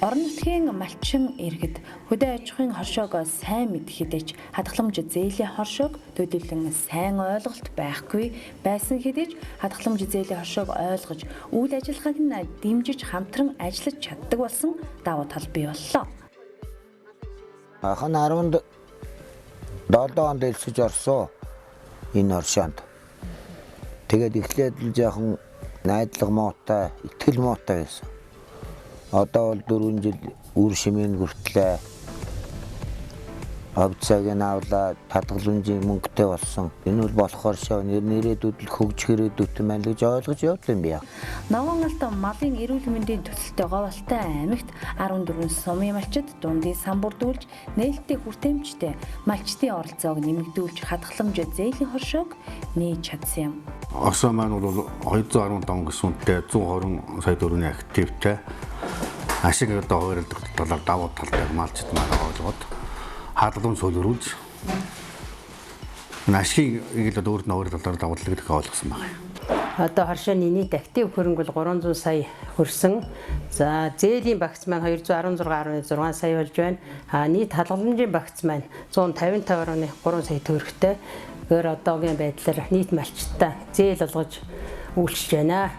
Орон нутгийн малчин иргэд хөдөө аж ахуйн хоршоог сайн мэдхийдэж хадгаламж зээлийн хоршоог төдийлөн сайн ойлголт байхгүй байсан хэдиж хадгаламж зээлийн хоршоог ойлгож үйл ажиллагааг нь дэмжиж хамтран ажиллаж чаддаг болсон давуу тал бий боллоо. Анхан 17 онд элсэж орсон энэ хоршоонд. Тэгээд эхлээд л жоохон найдлага муутай, итгэл муутай байсан. Одоо бол 4 жил үр шимийн хүртлээ авцааг нь авлаа, хадгаламжийн мөнгөтэй болсон. Энэ бол болохоор шоо нэрээдүүд л хөгжих ирээдүйтэй байна гэж ойлгож явдсан юм байна. Ногоон алт малын эрүүл мэндийн төсөлтэй Говьалтай аймагт 14 сумын малчид дундын сан бүрдүүлж нээлттэй хүртээмжтэй малчдын оролцоог нэмэгдүүлж хадгаламж зээлийн хоршоог нээж чадсан юм. Орсон маань бол 215 гисүнтэй 120 сая төгрөгийн активтэй ашиг одоо хойролдох талаар давуу талтай малчид маань ойлгоод хадгаламж суулгуулж ашиг игэлд өөрт нь өөр талаар давуу талыг ойлгосон байна. Одоо хоршооны нийт актив хөрөнгө бол 300 сая хүрсэн. За зээлийн багц маань 216.6 сая болж байна. Нийт хадгаламжийн багц маань 155.3 сая төгрөгтэй. Өөр одоогийн байдлаар нийт малчтаа зээл олгож үйлчилж байна.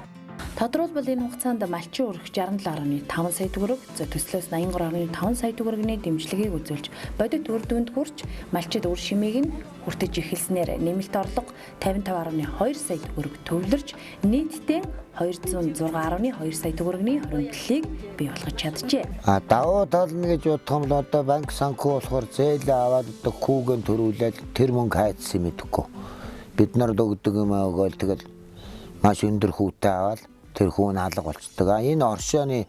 Тодорхойлбол энэ хугацаанд малчин өргөх 67.5 сая төгрөг, төслөөс 83.5 сая төгрөгийн дэмжлэгийг үзүүлж, бодит үр дүнд хүрч малчид үр шимийг нь хүртэж эхэлснээр нэмэлт орлого 55.2 сая төгрөг төвлөрч нийтдээ 206.2 сая төгрөгийн хөрөнгөлөлийг бий болгож чаджээ. Давуу тал нь гэж бодох юм бол одоо банк санхүү болохоор зээл аваад одоо хүүгэн төрүүлээд тэр мөнгө хайцсан мэдэхгүй. Бид нар өгдөг юм аавал тэгэл маш өндөр хүүтэй аваад тэр хүүн алга болцдог. Энэ оршооны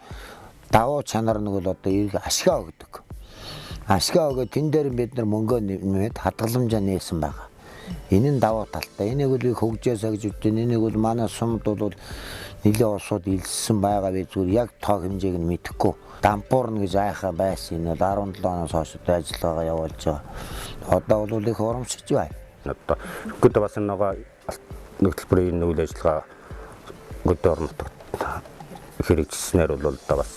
давуу чанар нь бол одоо эрг ашгаа өгдөг. Ашгаа өгөө тэн дээр бид нар мөнгөө нэмээд хадгаламжаа нээсэн байгаа. Энэ нь давуу талтай. Энийг бол хөгжөөсэй гэж үздэн. Энийг бол манай сумд бол нэлээд улсууд илссэн байгаа би зүгээр яг тоо хэмжээг нь мэдэхгүй. Дампуурна гэж айхаа байсан. Энэ бол 17 оноос хойш ажиллагаагаа явуулж байгаа. Одоо бол их урамшиж байна. Одоо хөдөө бас нэг төлбөрийн үйл ажиллагаа хөдөө орон нутагт хэрэгжснээр бол одоо бас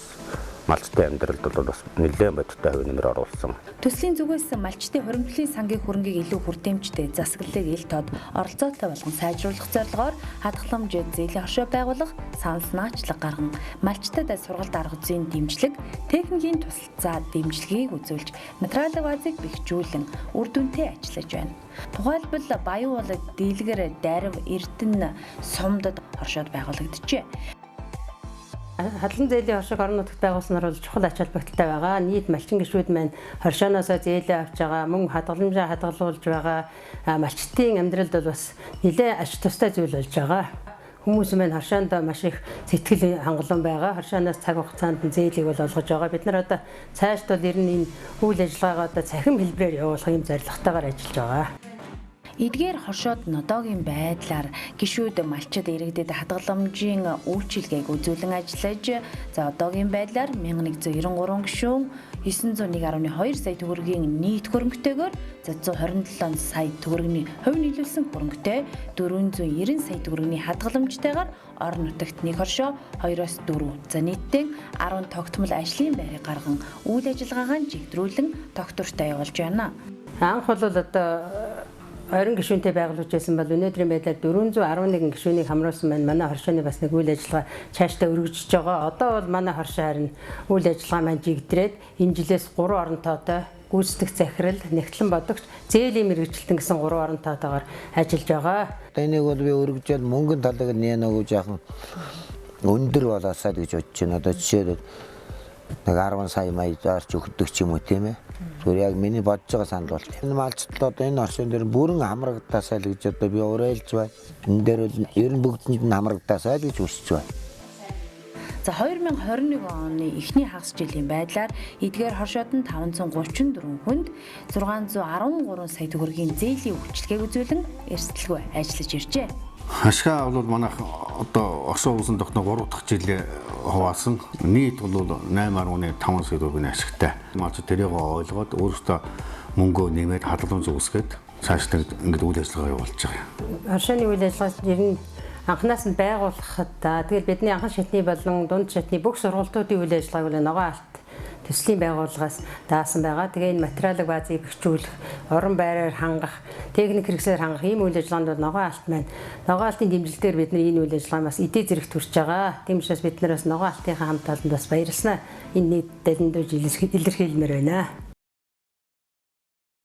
малчтын амьдралд бол бас нэлээд бодиттой хувь нэмэр оруулсан. Төслийн зүгээс малчтын хөрөнгөлийн сангийн хөрөнгийг илүү хүртээмжтэй засаглалыг ил тод оролцоотой болгон сайжруулах зорилгоор хадгаламж зээлийн хоршоо байгуулах санал наачлаг гарган малчтад сургалт арга зүйн дэмжлэг, техникийн тусалцаа дэмжлэгийг үзүүлж материалын базыг бэхжүүлэн үр дүнтэй ажиллаж байна. Тухайлбал Баян уулаг, Дийлгэр, Дарив, Эрдэнэ сумдад хоршоод байгуулагджээ. Хадгалан зээлийн хоршоог орон нутагт байгуулснаар бол чухал ач холбогдолтой байгаа. Нийт малчин гишүүд маань хоршооноос зээлээ авч байгаа, мөн хадгаламжаа хадгалуулж байгаа малчтын амьдралд бол бас нэлээд ач тустай зүйл болж байгаа. Хүмүүс маань хоршоонд маш их сэтгэл хангалуун байгаа. Хоршооноос цаг хугацаанд зээлийг бол олгож байгаа. Бид нар одоо цаашд бол ер нь энэ үйл ажиллагаагаа одоо цахим хэлбэрээр явуулах юм зорилготойгоор ажиллаж байгаа. Эдгээр хоршоод нодоогийн байдлаар гишүүд малчид иргэдэд хадгаламжийн үйлчилгээг үзүүлэн ажиллаж, одоогийн байдлаар 1193 гишүүн 901.2 сая төгрөгийн нийт хөрөнгөтэйгээр 127 сая төгрөгийн хувь нийлүүлсэн хөрөнгөтэй 490 сая төгрөгийн хадгаламжтайгаар орон нутагт нэг хоршоо 2-4, нийтдээ 10 тогтмол ажлын байрыг гарган үйл ажиллагаагаа чигдрүүлэн тогтвортой явуулж байна. Анх бол одоо 20 гишүүнтэй байгуулж байсан бол өнөөдрийн байдлаар 411 гишүүнийг хамруулсан байна. Манай хоршооны бас нэг үйл ажиллагаа цаашдаа өргөжж байгаа. Одоо бол манай хоршоо харин үйл ажиллагаа маань жигдрээд энэ жилээс 3 оронтойтой гүйцэтгэх захирал, нэгтлэн бодогч, зээлийн мэргэжилтэн гэсэн 3 оронтойтойгоор ажиллаж байгаа. Энийг бол би өргөжөөл мөнгөний талыг нь нөгөө жаахан өндөр болоосаа гэж бодож байна. Одоо жишээд нэг 10 сая маягаар ч өгдөг ч юм уу тийм ээ. Зүгээр яг миний бодож байгаа санал бол энэ малчтал одоо энэ оршин дээр бүрэн хамрагдаасаа л гэж одоо би уриалж байна. Энэ дээр бол ер нь бүгдэнд нь хамрагдаасаа л гэж хүсэж байна. За 2021 оны эхний хагас жилийн байдлаар эдгээр хоршоод нь 534 хүнд 613 сая төгрөгийн зээлийн үйлчилгээг үзүүлэн эрсдэлгүй ажиллаж иржээ. Ашгаа бол манайх одоо Орсын улсын тогтноо 3 дахь жилээ хуваасан. Нийт бол 8.5 сая төгрөгийн ашигтай. Малч тэрийг ойлгоод өөрөөсөө мөнгөө нэмээд хадгаламж үүсгээд цааш ингэж үйл ажиллагаа явуулж байгаа. Оршооны үйл ажиллагаа ер нь анханаас нь байгуулахад тэгэл бидний анхан шатны болон дунд шатны бүх сургалтуудын үйл ажиллагааг бол ногоон алт төслийн байгууллагаас даасан байгаа. Тэгээ энэ материалын баазыг бэхжүүлэх, орон байраар хангах, техник хэрэгслээр хангах ийм үйл ажиллагаанд бол ногоон алт маань. Ногоон алтын дэмжлэлээр бид энэ үйл ажиллагаа бас эдийн зэрэгт хүрч байгаа. Тийм учраас бид нараас ногоон алтынхаа хамт олонд бас баярлснаа. Энэ нийт дэлгэрүүлж илэрхийлмээр байна.